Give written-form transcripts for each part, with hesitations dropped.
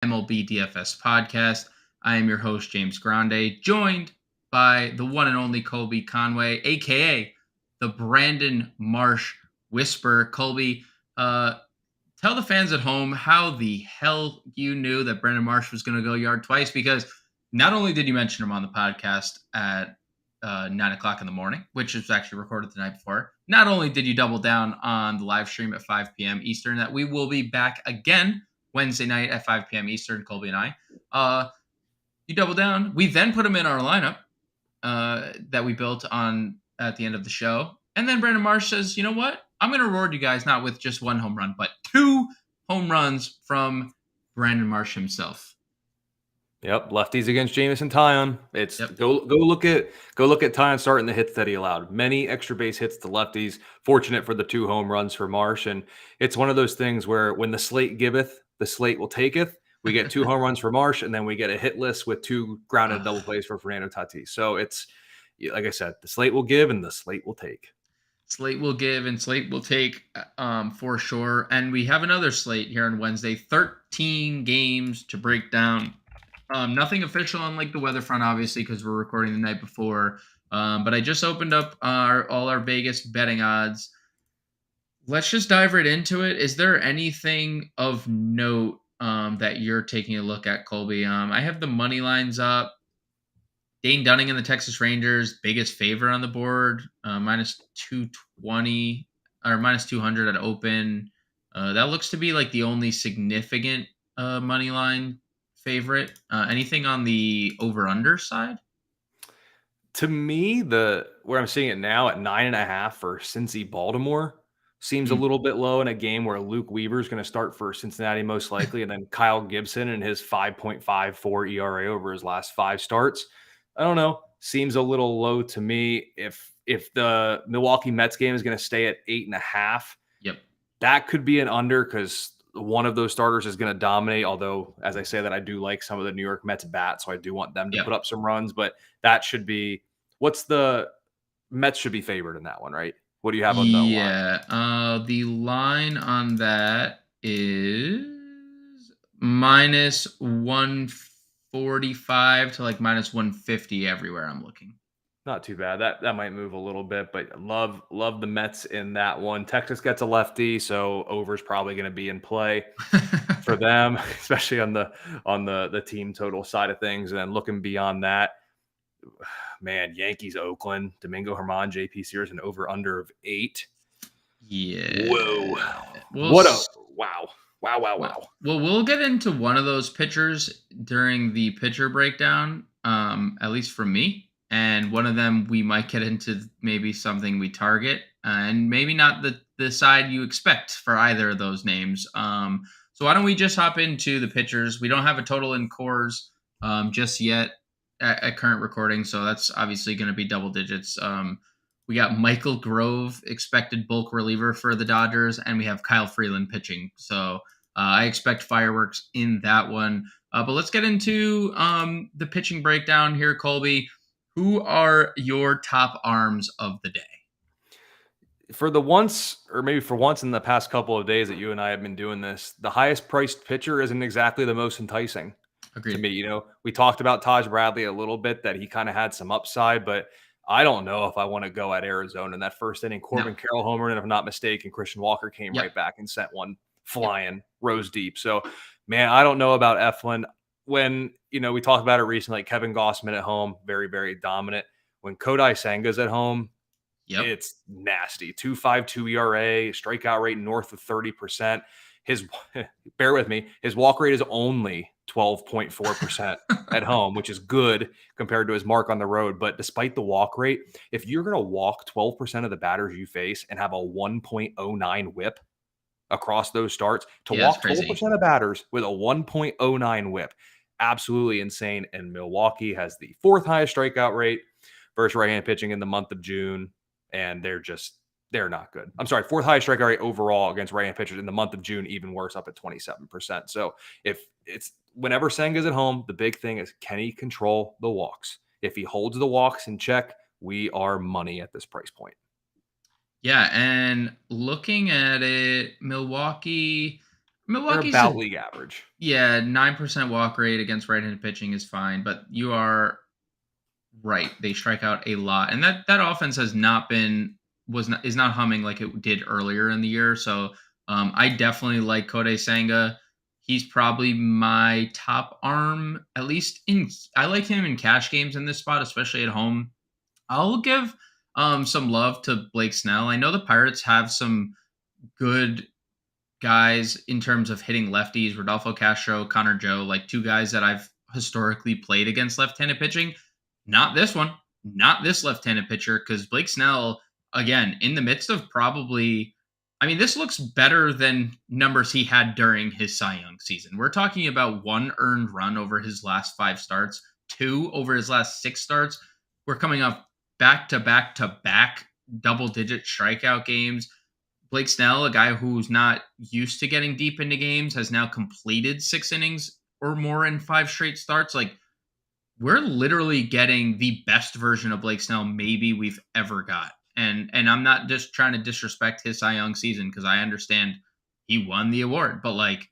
MLB DFS podcast. I am your host, James Grande, joined by the one and only Colby Conway, aka the Brandon Marsh Whisperer. Colby, tell the fans at home how the hell you knew that Brandon Marsh was going to go yard twice, because not only did you mention him on the podcast at 9 o'clock in the morning, which is actually recorded the night before, not only did you double down on the live stream at 5 p.m. Eastern, that we will be back again Wednesday night at 5 p.m. Eastern, Colby and I. You double down. We then put him in our lineup that we built on at the end of the show. And then Brandon Marsh says, you know what? I'm going to reward you guys not with just one home run, but 2 home runs from Brandon Marsh himself. Yep, lefties against Jameson Taillon. Go look at Taillon starting the hits that he allowed. Many extra base hits to lefties. Fortunate for the 2 home runs for Marsh, and it's one of those things where when the slate giveth, the slate will taketh. We get 2 home runs for Marsh, and then we get a hit list with 2 grounded double plays for Fernando Tatis. So it's, like I said, the slate will give and the slate will take. Slate will give and slate will take, for sure. And we have another slate here on Wednesday. 13 games to break down. Nothing official on like the weather front, obviously, because we're recording the night before. But I just opened up all our Vegas betting odds. Let's just dive right into it. Is there anything of note that you're taking a look at, Colby? I have the money lines up. Dane Dunning and the Texas Rangers, biggest favorite on the board, minus 220 or minus 200 at open. That looks to be like the only significant money line favorite. Anything on the over-under side? To me, where I'm seeing it now at 9.5 for Cincy Baltimore seems a little bit low in a game where Luke Weaver is going to start for Cincinnati most likely, and then Kyle Gibson and his 5.54 ERA over his last 5 starts. I don't know. Seems a little low to me. If the Milwaukee Mets game is going to stay at 8.5, that could be an under because one of those starters is going to dominate. Although, as I say that, I do like some of the New York Mets bats, so I do want them to put up some runs. But that should be Mets should be favored in that one, right? What do you have on the line? Yeah, the line on that is minus 145 to like minus 150 everywhere I'm looking. Not too bad. That might move a little bit, but love the Mets in that one. Texas gets a lefty, so over's probably going to be in play for them, especially on the team total side of things. And then looking beyond that, man, Yankees, Oakland, Domingo Germán, JP Sears, an over under of 8. Yeah. Whoa. Wow. Well, we'll get into one of those pitchers during the pitcher breakdown, at least from me. And one of them we might get into maybe something we target, and maybe not the side you expect for either of those names. So why don't we just hop into the pitchers? We don't have a total in cores just yet at current recording, so that's obviously going to be double digits. We got Michael Grove, expected bulk reliever for the Dodgers, and we have Kyle Freeland pitching. So I expect fireworks in that one. But let's get into the pitching breakdown here, Colby. Who are your top arms of the day? For once in the past couple of days that you and I have been doing this, the highest priced pitcher isn't exactly the most enticing. Agreed. To me. We talked about Taj Bradley a little bit, that he kind of had some upside, but I don't know if I want to go at Arizona in that first inning. Corbin Carroll homered, and if I'm not mistaken, Christian Walker came right back and sent one flying rows deep. So, man, I don't know about Eflin. When, we talked about it recently, like Kevin Gossman at home, very, very dominant. When Kodai Senga's at home, it's nasty. 2.52 ERA, strikeout rate north of 30%. Bear with me, his walk rate is only 12.4% at home, which is good compared to his mark on the road. But despite the walk rate, if you're going to walk 12% of the batters you face and have a 1.09 whip across those starts, walk 12% of batters with a 1.09 whip, absolutely insane. And Milwaukee has the 4th highest strikeout rate versus right-hand pitching in the month of June, and they're not good. I'm sorry, 4th highest strikeout rate overall against right-hand pitchers in the month of June, even worse, up at 27%. So if it's whenever Senga's at home, the big thing is, can he control the walks? If he holds the walks in check, we are money at this price point. Yeah, and looking at it, Milwaukee, They're Milwaukee's about league average. yeah, 9% walk rate against right-handed pitching is fine, but you are right. They strike out a lot. And that offense has not been was not is not humming like it did earlier in the year. So I definitely like Kodai Senga. He's probably my top arm, at least in I like him in cash games in this spot, especially at home. I'll give some love to Blake Snell. I know the Pirates have some good guys in terms of hitting lefties, Rodolfo Castro, Connor Joe, like two guys that I've historically played against left-handed pitching. Not this one, not this left-handed pitcher, because Blake Snell, again, in the midst of probably, I mean, this looks better than numbers he had during his Cy Young season. We're talking about 1 earned run over his last 5 starts, 2 over his last 6 starts. We're coming off back to back to back double-digit strikeout games. Blake Snell, a guy who's not used to getting deep into games, has now completed 6 innings or more in 5 straight starts. Like, we're literally getting the best version of Blake Snell maybe we've ever got. And I'm not just trying to disrespect his Cy Young season because I understand he won the award, but like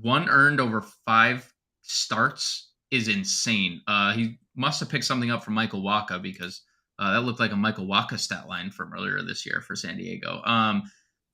1 earned over 5 starts is insane. He must have picked something up from Michael Waka because that looked like a Michael Waka stat line from earlier this year for San Diego.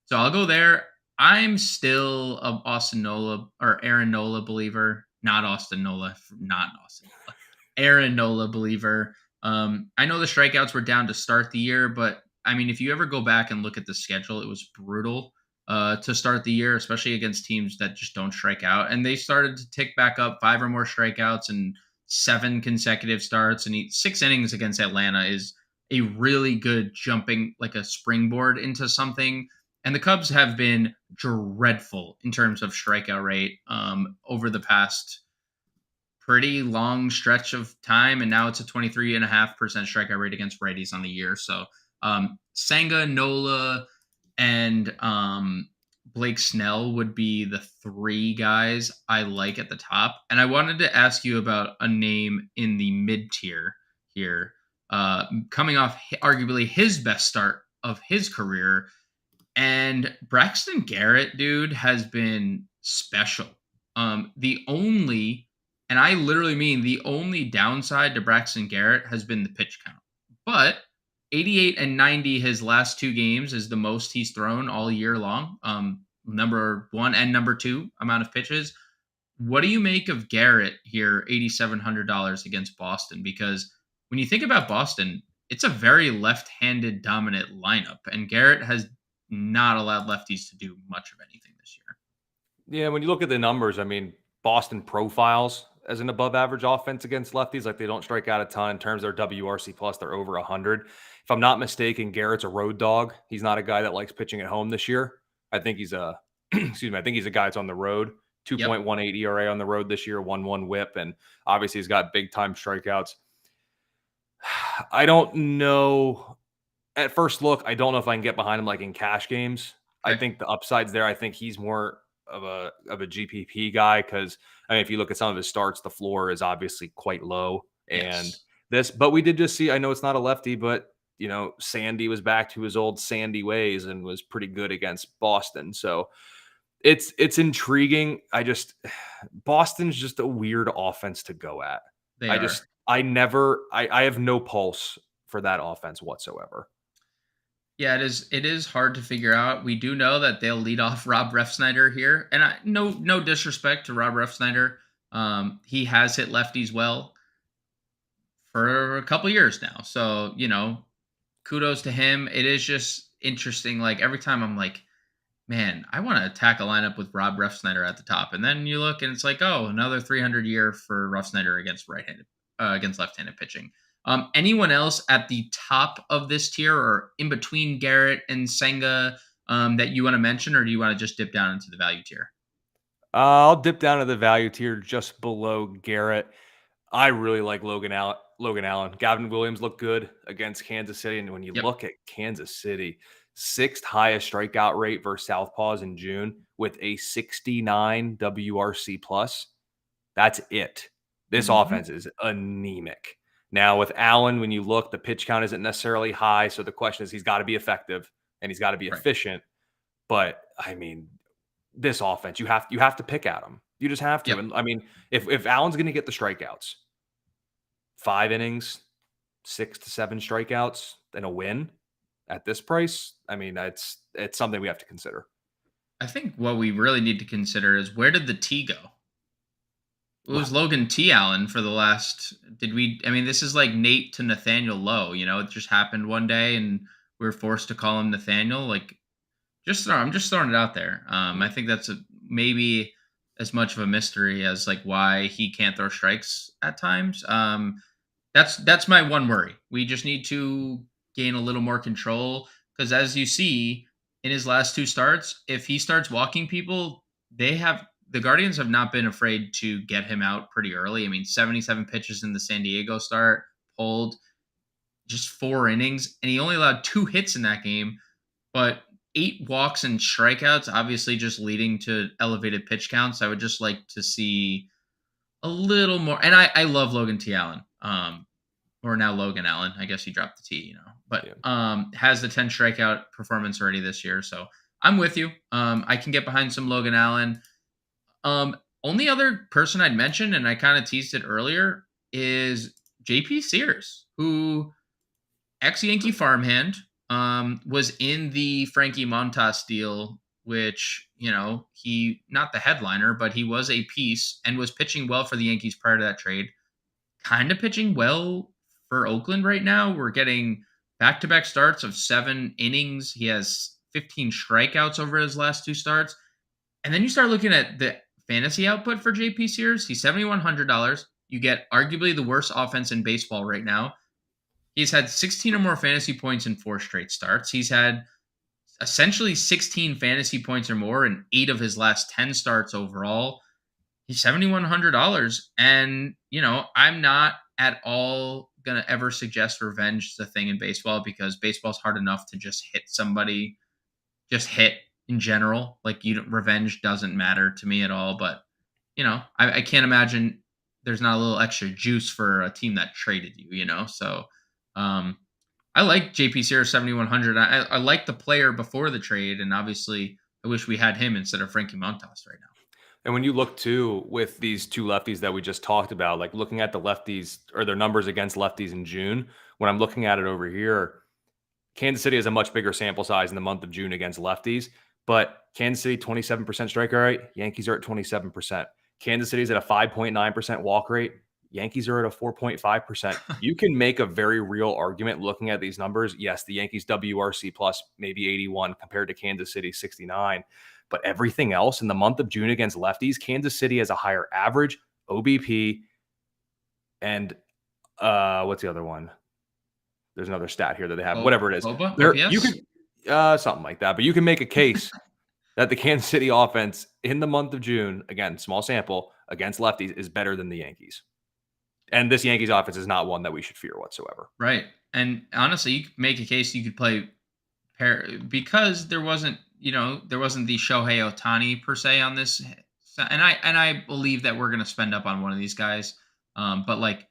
So I'll go there. I'm still a Austin Nola or Aaron Nola believer, not Austin Nola, not Austin Nola. Aaron Nola believer. I know the strikeouts were down to start the year, but I mean, if you ever go back and look at the schedule, it was brutal to start the year, especially against teams that just don't strike out. And they started to tick back up 5 or more strikeouts and 7 consecutive starts. And 6 innings against Atlanta is a really good jumping, like a springboard into something. And the Cubs have been dreadful in terms of strikeout rate over the past pretty long stretch of time. And now it's a 23.5% strikeout rate against righties on the year. So Senga, Nola, and Blake Snell would be the 3 guys I like at the top. And I wanted to ask you about a name in the mid tier here, coming off arguably his best start of his career. And Braxton Garrett, dude, has been special. The only, and I literally mean the only downside to Braxton Garrett has been the pitch count. But 88 and 90 his last 2 games is the most he's thrown all year long. Number 1 and number 2 amount of pitches. What do you make of Garrett here, $8,700 against Boston? Because when you think about Boston, it's a very left-handed dominant lineup, and Garrett has not allowed lefties to do much of anything this year. Yeah, when you look at the numbers, I mean, Boston profiles as an above average offense against lefties. Like, they don't strike out a ton. In terms of their WRC plus, they're over 100. If I'm not mistaken, Garrett's a road dog. He's not a guy that likes pitching at home this year. I think he's a excuse me, I think he's a guy that's on the road. 2.18 ERA on the road this year, 1.1 whip, and obviously he's got big time strikeouts. I don't know. At first look, I don't know if I can get behind him like in cash games. Okay. I think the upside's there. I think he's more of a GPP guy because, I mean, if you look at some of his starts, the floor is obviously quite low. And but we did just see, I know it's not a lefty, but you know, Sandy was back to his old Sandy ways and was pretty good against Boston. So it's intriguing. Boston's just a weird offense to go at. I have no pulse for that offense whatsoever. Yeah, it is hard to figure out. We do know that they'll lead off Rob Refsnyder here. And no disrespect to Rob Refsnyder. He has hit lefties well for a couple years now. So, you know, kudos to him. It is just interesting. Like, every time I'm like, man, I want to attack a lineup with Rob Refsnyder at the top. And then you look and it's like, oh, another 300 year for Refsnyder against left-handed pitching. Anyone else at the top of this tier or in between Garrett and Senga that you want to mention, or do you want to just dip down into the value tier? I'll dip down to the value tier just below Garrett. I really like Logan Allen. Gavin Williams looked good against Kansas City. And when you look at Kansas City, 6th highest strikeout rate versus Southpaws in June with a 69 WRC plus. That's it. This offense is anemic. Now with Allen, when you look, the pitch count isn't necessarily high. So the question is, he's got to be effective and he's got to be efficient. But I mean, this offense. You have to pick at him. You just have to. Yep. And I mean, if Allen's going to get the strikeouts, 5 innings, 6 to 7 strikeouts, and a win at this price, I mean, it's something we have to consider. I think what we really need to consider is, where did the T go? It was Logan T. Allen for the last. I mean, this is like Nate to Nathaniel Lowe. It just happened one day, and we were forced to call him Nathaniel. Like, I'm just throwing it out there. I think that's maybe as much of a mystery as like why he can't throw strikes at times. That's my one worry. We just need to gain a little more control, because as you see in his last 2 starts, if he starts walking people, the Guardians have not been afraid to get him out pretty early. I mean, 77 pitches in the San Diego start, pulled just 4 innings, and he only allowed 2 hits in that game, but 8 walks and strikeouts, obviously just leading to elevated pitch counts. I would just like to see a little more. And I love Logan T. Allen, or now Logan Allen. I guess he dropped the T, but has the 10 strikeout performance already this year. So I'm with you. I can get behind some Logan Allen. Only other person I'd mention, and I kind of teased it earlier, is JP Sears, who ex-Yankee farmhand, was in the Frankie Montas deal, which, he, not the headliner, but he was a piece and was pitching well for the Yankees prior to that trade. Kind of pitching well for Oakland right now. We're getting back-to-back starts of 7 innings. He has 15 strikeouts over his last 2 starts. And then you start looking at the fantasy output for JP Sears. He's $7,100. You get arguably the worst offense in baseball right now. He's had 16 or more fantasy points in 4 straight starts. He's had essentially 16 fantasy points or more in 8 of his last 10 starts overall. He's $7,100. And, I'm not at all going to ever suggest revenge is a thing in baseball, because baseball's hard enough to just hit somebody, just hit in general. Like, revenge doesn't matter to me at all. But, I can't imagine there's not a little extra juice for a team that traded you, So, I like JP Sears 7,100. I like the player before the trade, and obviously I wish we had him instead of Frankie Montas right now. And when you look too with these 2 lefties that we just talked about, like looking at the lefties or their numbers against lefties in June, when I'm looking at it over here, Kansas City has a much bigger sample size in the month of June against lefties, but Kansas City 27% strikeout rate, Yankees are at 27%. Kansas City's at a 5.9% walk rate. Yankees are at a 4.5%. You can make a very real argument looking at these numbers. Yes, the Yankees WRC plus maybe 81 compared to Kansas City 69. But everything else in the month of June against lefties, Kansas City has a higher average, OBP, and what's the other one? There's another stat here that they have. Whatever it is. You could something like that. But you can make a case that the Kansas City offense in the month of June, again, small sample, against lefties is better than the Yankees. And this Yankees offense is not one that we should fear whatsoever. Right. And honestly, you could make a case you could play because there wasn't the Shohei Ohtani per se on this. And I believe that we're going to spend up on one of these guys. But like,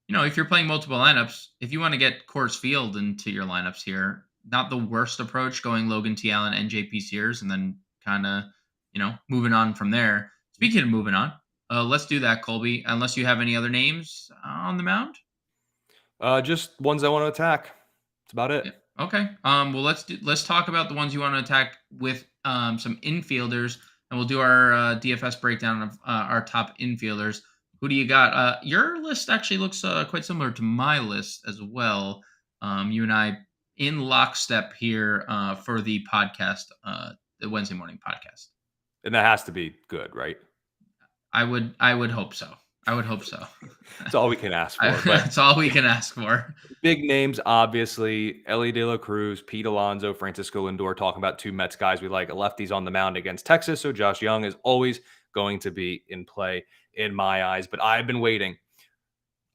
if you're playing multiple lineups, if you want to get Coors Field into your lineups here, not the worst approach going Logan T. Allen and JP Sears, and then kind of, moving on from there. Speaking of moving on, let's do that, Colby, unless you have any other names on the mound. Just ones I want to attack. That's about it. Yeah. Okay. Well, let's talk about the ones you want to attack with some infielders, and we'll do our DFS breakdown of our top infielders. Who do you got? Your list actually looks quite similar to my list as well. You and I in lockstep here for the podcast, the Wednesday morning podcast. And that has to be good, right? I would hope so. I would hope so. That's all we can ask for. That's all we can ask for. Big names, obviously. Ellie De La Cruz, Pete Alonso, Francisco Lindor, talking about 2 Mets guys we like. Lefties on the mound against Texas, so Josh Young is always going to be in play in my eyes. But I've been waiting.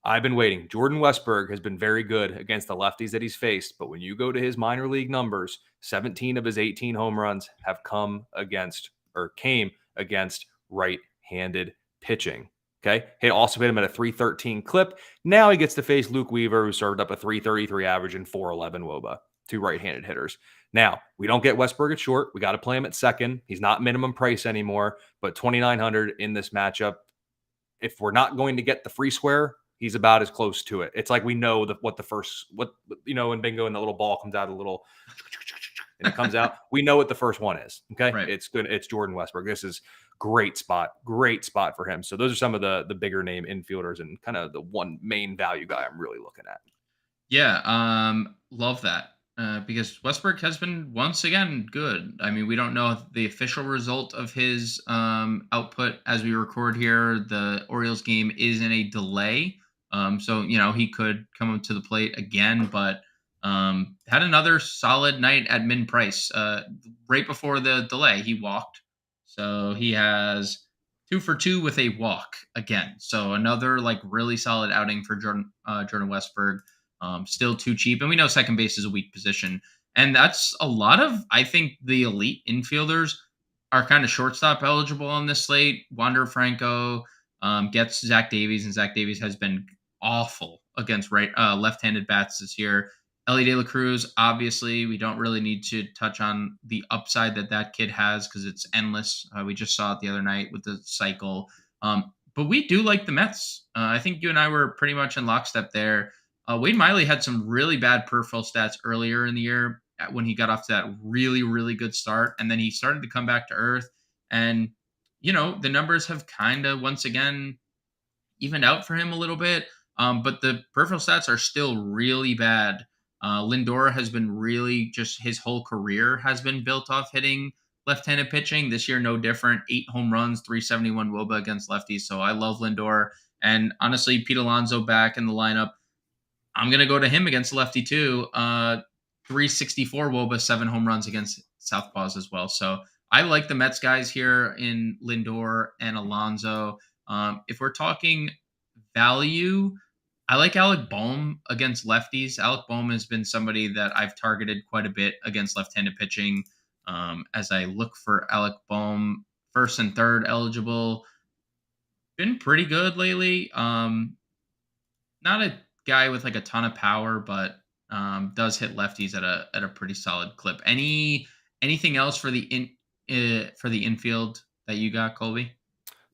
Jordan Westburg has been very good against the lefties that he's faced. But when you go to his minor league numbers, 17 of his 18 home runs have came against right-handed pitching. Okay. He also hit him at a 313 clip. Now he gets to face Luke Weaver, who served up a 333 average and 411 WOBA. two right-handed hitters. Now, we don't get Westburg at short. We got to play him at second. He's not minimum price anymore, but 2,900 in this matchup. If we're not going to get the free square, he's about as close to it. It's like we know what the first, in bingo and the little ball comes out a little and it comes out. We know what the first one is. Okay. Right. It's good. It's Jordan Westburg. This is great spot for him. So those are some of the bigger name infielders and kind of the one main value guy I'm really looking at. Yeah. Love that. Because Westbrook has been once again good. I mean, we don't know the official result of his output as we record here. The Orioles game is in a delay, so he could come up to the plate again. But had another solid night at min price. Right before the delay, he walked, so he has 2 for 2 with a walk again. So another really solid outing for Jordan Westberg. Still too cheap. And we know second base is a weak position. And that's a lot of, I think, the elite infielders are kind of shortstop eligible on this slate. Wander Franco gets Zach Davies, and Zach Davies has been awful against left-handed bats this year. Ellie De La Cruz, obviously, we don't really need to touch on the upside that kid has because it's endless. We just saw it the other night with the cycle. But we do like the Mets. I think you and I were pretty much in lockstep there. Wade Miley had some really bad peripheral stats earlier in the year when he got off to that really, really good start. And then he started to come back to earth. And, the numbers have kind of, once again, evened out for him a little bit. But the peripheral stats are still really bad. Lindor has been really just his whole career has been built off hitting left-handed pitching. This year, no different. 8 home runs, 371 WOBA against lefties. So I love Lindor. And honestly, Pete Alonso back in the lineup. I'm going to go to him against lefty too. 364 WOBA, 7 home runs against southpaws as well. So I like the Mets guys here in Lindor and Alonso. If we're talking value, I like Alec Bohm against lefties. Alec Bohm has been somebody that I've targeted quite a bit against left-handed pitching. As I look for Alec Bohm, first and third eligible, been pretty good lately. Not a guy with a ton of power, but does hit lefties at a pretty solid clip. Anything else for the infield that you got, Colby?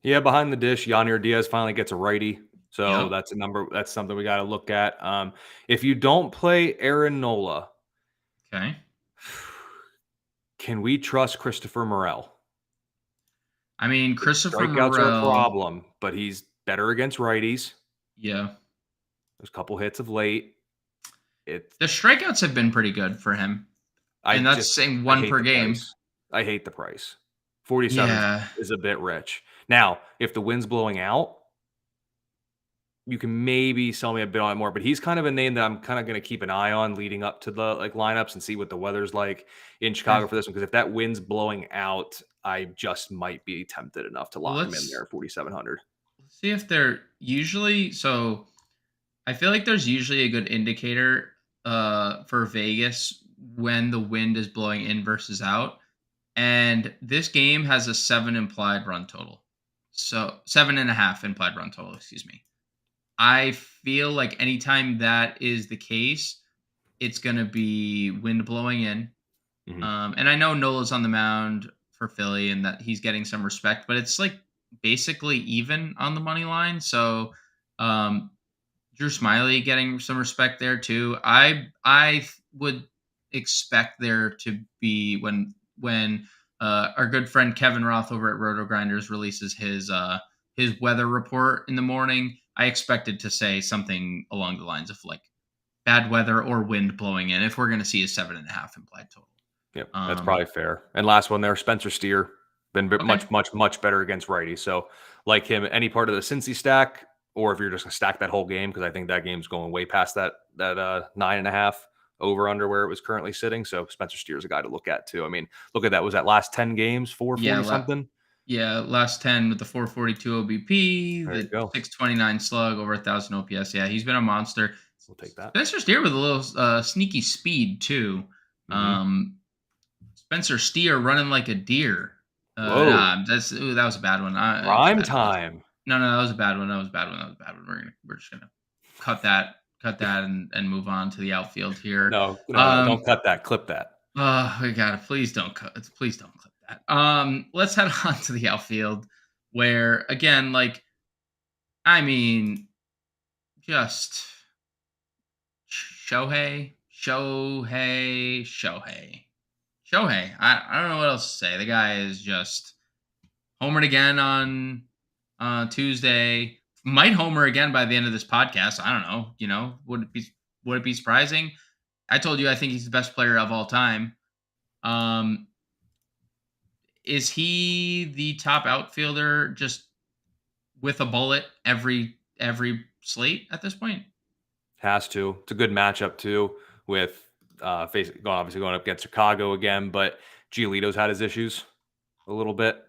Yeah, behind the dish, Yanier Diaz finally gets a righty. So Yep. that's a number. That's something we got to look at. If you don't play Aaron Nola, Okay. can we trust Christopher Morel? I mean, Christopher Strikeouts are a Morel. problem, but he's better against righties. Yeah. There's a couple hits of late. The strikeouts have been pretty good for him. And that's saying one per game. I hate the price. 47 is a bit rich. Now, if the wind's blowing out, you can maybe sell me a bit on it more, but he's kind of a name that I'm kind of going to keep an eye on leading up to the lineups and see what the weather's like in Chicago for this one. Because if that wind's blowing out, I just might be tempted enough to lock him in there at 4,700. Let's see if they're usually so. I feel like there's usually a good indicator for Vegas when the wind is blowing in versus out. And this game has a 7 implied run total. So 7.5 implied run total, excuse me. I feel like anytime that is the case, it's going to be wind blowing in. Mm-hmm. And I know Nola's on the mound for Philly and that he's getting some respect, but it's basically even on the money line. So Drew Smyly getting some respect there too. I would expect there to be when our good friend Kevin Roth over at Roto Grinders releases his weather report in the morning. I expected to say something along the lines of bad weather or wind blowing in if we're going to see a 7.5 implied total. Yep, that's probably fair. And last one there, Spencer Steer, been much better against righties. So like him, any part of the Cincy stack, or if you're just going to stack that whole game, because I think that game's going way past that 9.5 over under where it was currently sitting. So Spencer Steer's a guy to look at too. I mean, look at that. Was that last 10 games, 440 something? Yeah, last 10 with the 442 OBP, the 629 slug, over 1,000 OPS. Yeah, he's been a monster. We'll take that. Spencer Steer with a little sneaky speed too. Mm-hmm. Spencer Steer running like a deer. That was a bad one. Prime time. No, that was a bad one. We're just gonna cut that cut that and move on to the outfield here. No, don't cut that. Clip that. We gotta please don't clip that. Let's head on to the outfield, where again, like, I mean, just Shohei. I don't know what else to say. The guy is just homered again on Tuesday. Might homer again by the end of this podcast. I don't know. Would it be surprising? I told you I think he's the best player of all time. Is he the top outfielder just with a bullet every slate at this point? Has to. It's a good matchup too with obviously going up against Chicago again, but Giolito's had his issues a little bit.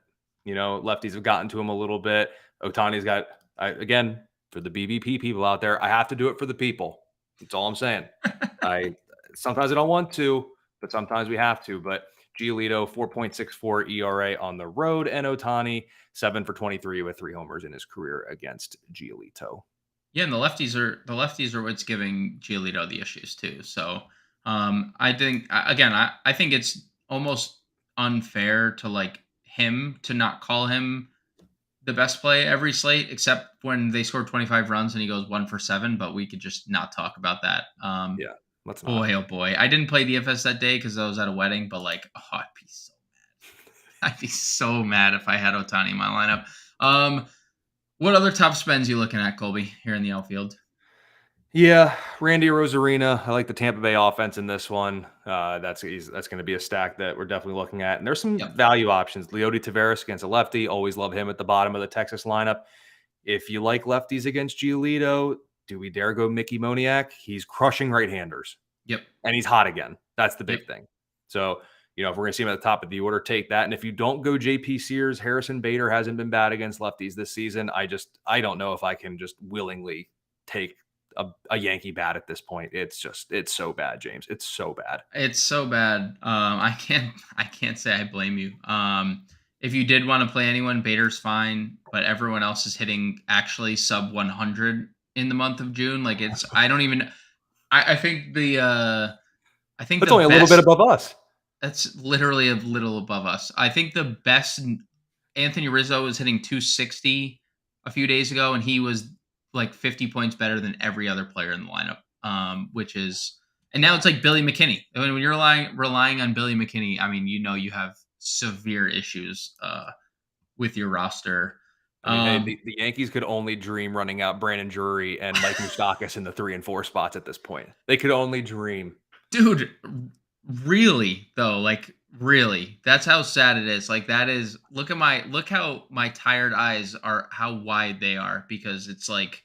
Lefties have gotten to him a little bit. Ohtani's got again, for the BBP people out there, I have to do it for the people. That's all I'm saying. Sometimes I don't want to, but sometimes we have to. But Giolito, 4.64 ERA on the road, and Ohtani, 7 for 23 with 3 homers in his career against Giolito. Yeah, and the lefties are what's giving Giolito the issues too. So I think I think it's almost unfair to like him to not call him the best play every slate, except when they score 25 runs and he goes 1 for 7. But we could just not talk about that. Yeah, let's not. Boy, oh boy, I didn't play DFS that day because I was at a wedding. But like, I'd be so mad. I'd be so mad if I had Ohtani in my lineup. What other top spends you looking at, Colby, here in the outfield? Yeah, Randy Arozarena. I like the Tampa Bay offense in this one. That's going to be a stack that we're definitely looking at. And there's some value options. Leody Taveras against a lefty. Always love him at the bottom of the Texas lineup. If you like lefties against Giolito, do we dare go Mickey Moniak? He's crushing right-handers. Yep. And he's hot again. That's the big thing. So, if we're going to see him at the top of the order, take that. And if you don't go JP Sears, Harrison Bader hasn't been bad against lefties this season. I don't know if I can just willingly take a Yankee bat at this point. It's so bad, James. It's so bad. It's so bad. I can't say I blame you. If you did want to play anyone, Bader's fine, but everyone else is hitting actually sub 100 in the month of June. Like I think that's only a little bit above us. That's literally a little above us. I think the best Anthony Rizzo was hitting 260 a few days ago, and he was like 50 points better than every other player in the lineup. And now it's like Billy McKinney. When you're relying on Billy McKinney, I mean, you have severe issues with your roster. The Yankees could only dream running out Brandon Drury and Mike Moustakas in the 3 and 4 spots at this point. They could only dream. Dude, really though, like really, that's how sad it is. Like that is look how my tired eyes are, how wide they are, because it's like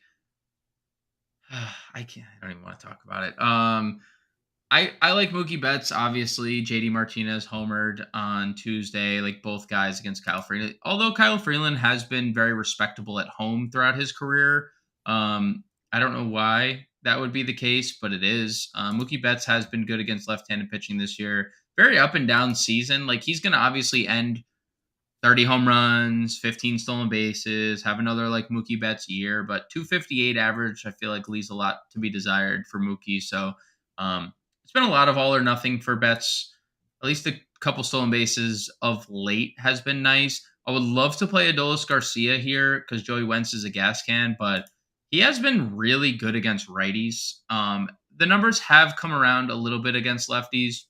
I don't even want to talk about it. I like Mookie Betts, obviously. JD Martinez homered on Tuesday, like both guys against Kyle Freeland. Although Kyle Freeland has been very respectable at home throughout his career. I don't know why that would be the case, but it is. Mookie Betts has been good against left-handed pitching this year. Very up and down season. Like he's going to obviously end 30 home runs, 15 stolen bases, have another like Mookie Betts year, but 258 average, I feel like leaves a lot to be desired for Mookie. So it's been a lot of all or nothing for Betts. At least a couple stolen bases of late has been nice. I would love to play Adolis Garcia here because Joey Wentz is a gas can, but he has been really good against righties. The numbers have come around a little bit against lefties.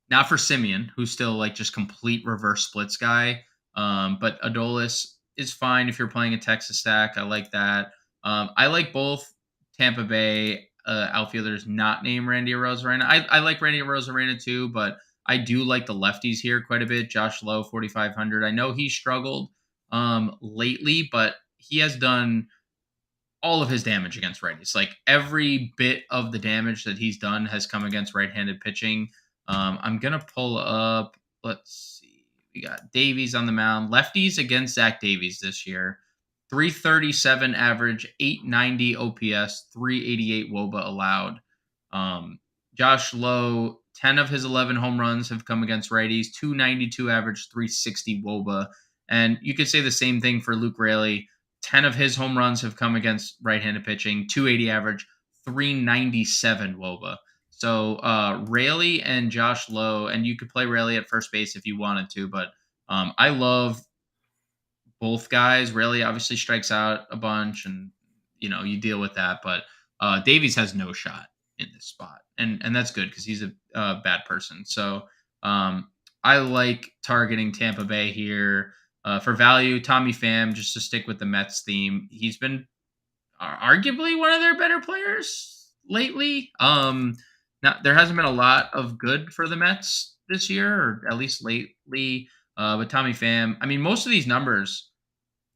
Not for Simeon, who's still like just complete reverse splits guy. But Adolis is fine if you're playing a Texas stack. I like that. I like both Tampa Bay outfielders not named Randy Arozarena. I like Randy Arozarena too, but I do like the lefties here quite a bit. Josh Lowe, 4,500. I know he struggled lately, but he has done all of his damage against righties. Like every bit of the damage that he's done has come against right-handed pitching. I'm going to pull up, let's see. We got Davies on the mound. Lefties against Zach Davies this year. 337 average, 890 OPS, 388 WOBA allowed. Josh Lowe, 10 of his 11 home runs have come against righties, 292 average, 360 WOBA. And you could say the same thing for Luke Raley. 10 of his home runs have come against right-handed pitching, 280 average, 397 WOBA. So Rayleigh and Josh Lowe, and you could play Rayleigh at first base if you wanted to, but I love both guys. Rayleigh obviously strikes out a bunch, and you deal with that. But Davies has no shot in this spot, and that's good because he's a bad person. So I like targeting Tampa Bay here for value. Tommy Pham, just to stick with the Mets theme, he's been arguably one of their better players lately. Not there hasn't been a lot of good for the Mets this year, or at least lately. But Tommy Pham, I mean, most of these numbers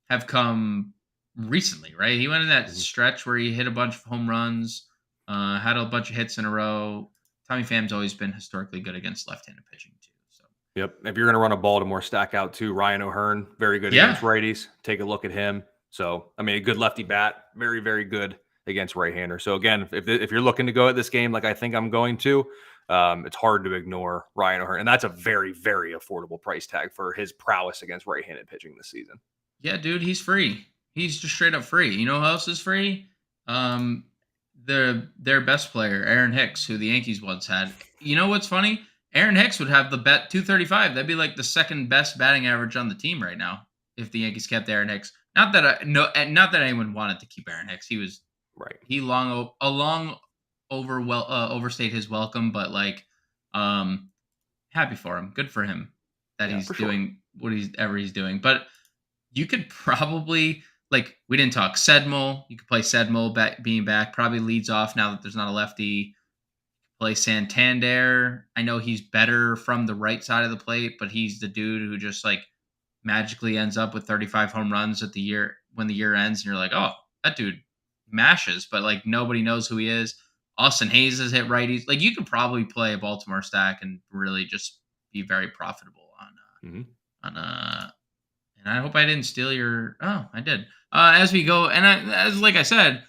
have come recently, right? He went in that stretch where he hit a bunch of home runs, had a bunch of hits in a row. Tommy Pham's always been historically good against left-handed pitching too. So, yep. If you're going to run a Baltimore stack out too, Ryan O'Hearn, very good against righties. Take a look at him. So, I mean, a good lefty bat, very, very good against right-hander. So, again, if you're looking to go at this game like I think I'm going to, it's hard to ignore Ryan O'Hearn. And that's a very, very affordable price tag for his prowess against right-handed pitching this season. Yeah, dude, he's free. He's just straight up free. You know who else is free? Their best player, Aaron Hicks, who the Yankees once had. You know what's funny? Aaron Hicks would have the bet 235. That'd be like the second best batting average on the team right now if the Yankees kept Aaron Hicks. Not that anyone wanted to keep Aaron Hicks. He was right. He overstayed his welcome, but happy for him. Good for him that he's doing whatever he's doing. But you could probably we didn't talk Sedmol. You could play Sedmol being back. Probably leads off now that there's not a lefty. Play Santander. I know he's better from the right side of the plate, but he's the dude who just magically ends up with 35 home runs at the year when the year ends, and you're like, oh, that dude mashes, but nobody knows who he is. Austin Hayes has hit righties. You could probably play a Baltimore stack and really just be very profitable on and I hope I didn't steal your. Oh, I did. As we go, and I said,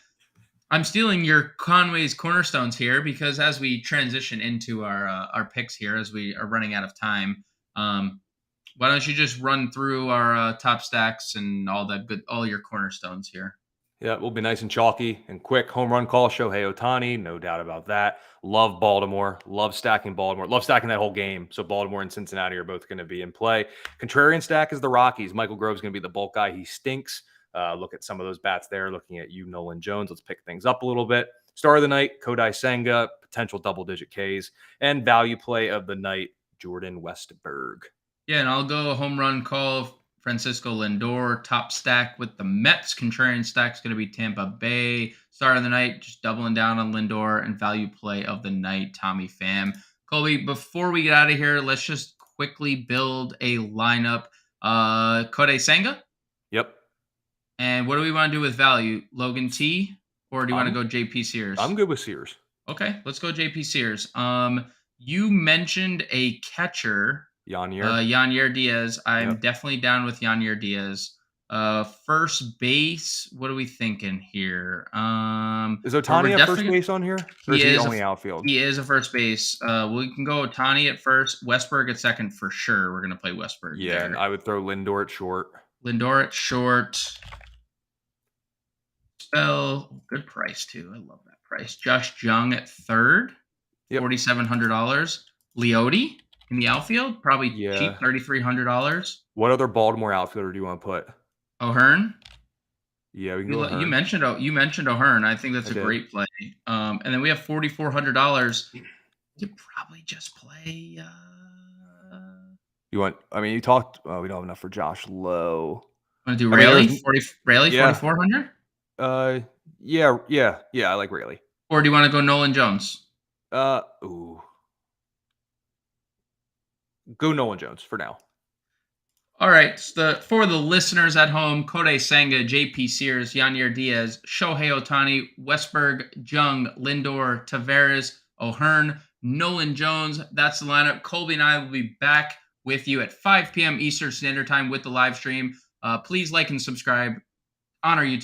I'm stealing your Conway's cornerstones here because as we transition into our picks here, as we are running out of time, why don't you just run through our top stacks and all your cornerstones here? Yeah, we'll be nice and chalky and quick. Home run call, Shohei Ohtani, no doubt about that. Love Baltimore. Love stacking Baltimore. Love stacking that whole game. So Baltimore and Cincinnati are both going to be in play. Contrarian stack is the Rockies. Michael Grove's going to be the bulk guy. He stinks. Look at some of those bats there. Looking at you, Nolan Jones. Let's pick things up a little bit. Star of the night, Kodai Senga, potential double-digit Ks. And value play of the night, Jordan Westberg. Yeah, and I'll go home run call, Francisco Lindor. Top stack with the Mets. Contrarian stack's going to be Tampa Bay. Star of the night, just doubling down on Lindor. And value play of the night, Tommy Pham. Colby, before we get out of here, let's just quickly build a lineup. Kodai Senga? Yep. And what do we want to do with value? Logan T? Or do you want to go JP Sears? I'm good with Sears. Okay, let's go JP Sears. You mentioned a catcher. Yanier Diaz. I'm definitely down with Yanier Diaz. First base, what are we thinking here? Is Ohtani at first base on here? Or is he only outfield? He is a first base. We can go Ohtani at first, Westberg at second for sure. We're going to play Westberg. Yeah, and I would throw Lindor at short. Spell, good price too. I love that price. Josh Jung at third, $4,700. Leote in the outfield, probably cheap, $3,300. What other Baltimore outfielder do you want to put? O'Hearn. Yeah, we can go. You mentioned O'Hearn. I think that's a great play. And then we have $4,400. You could probably just play. You want? I mean, you talked. We don't have enough for Josh Lowe. Want to do Rayleigh? Rayleigh, 4,400. Yeah. I like Rayleigh. Or do you want to go Nolan Jones? Go Nolan Jones for now. All right. For the listeners at home, Kodai Senga, JP Sears, Yanier Diaz, Shohei Ohtani, Westberg, Jung, Lindor, Tavares, O'Hearn, Nolan Jones. That's the lineup. Colby and I will be back with you at 5 p.m. Eastern Standard Time with the live stream. Please like and subscribe on our YouTube.